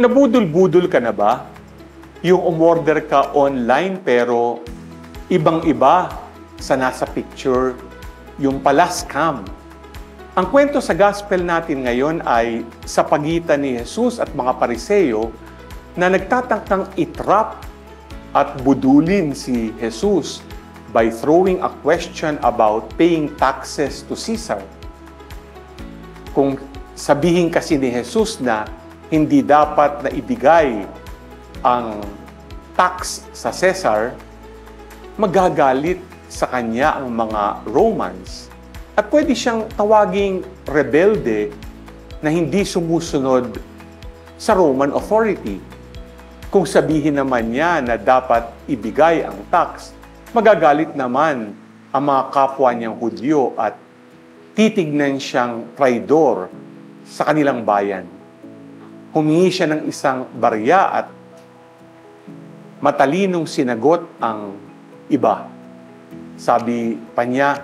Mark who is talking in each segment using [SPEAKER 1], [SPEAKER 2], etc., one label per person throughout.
[SPEAKER 1] Nabudol-budol ka na ba? Yung umorder ka online pero ibang-iba sa nasa picture, yung pala scam. Ang kwento sa gospel natin ngayon ay sa pagitan ni Jesus at mga Pariseo na nagtatangkang itrap at budulin si Jesus by throwing a question about paying taxes to Caesar. Kung sabihin kasi ni Jesus na hindi dapat na ibigay ang tax sa Caesar, magagalit sa kanya ang mga Romans at pwede siyang tawaging rebelde na hindi sumusunod sa Roman authority. Kung sabihin naman niya na dapat ibigay ang tax, magagalit naman ang mga kapwa niyang Hudyo at titignan siyang traidor sa kanilang bayan. Humingi siya ng isang barya at matalinong sinagot ang iba. Sabi pa niya,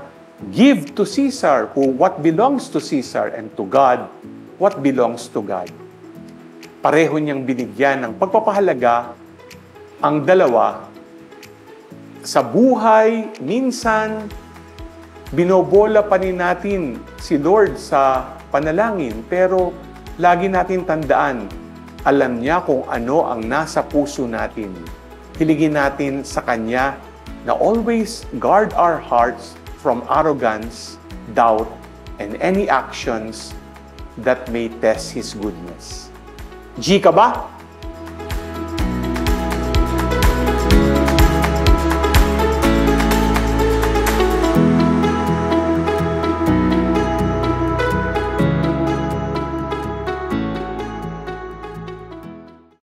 [SPEAKER 1] "Give to Caesar what belongs to Caesar and to God what belongs to God." Pareho niyang binigyan ng pagpapahalaga ang dalawa. Sa buhay, minsan, binobola pa rin natin si Lord sa panalangin, pero lagi natin tandaan, alam niya kung ano ang nasa puso natin. Hiligin natin sa Kanya na always guard our hearts from arrogance, doubt, and any actions that may test His goodness. G ka ba?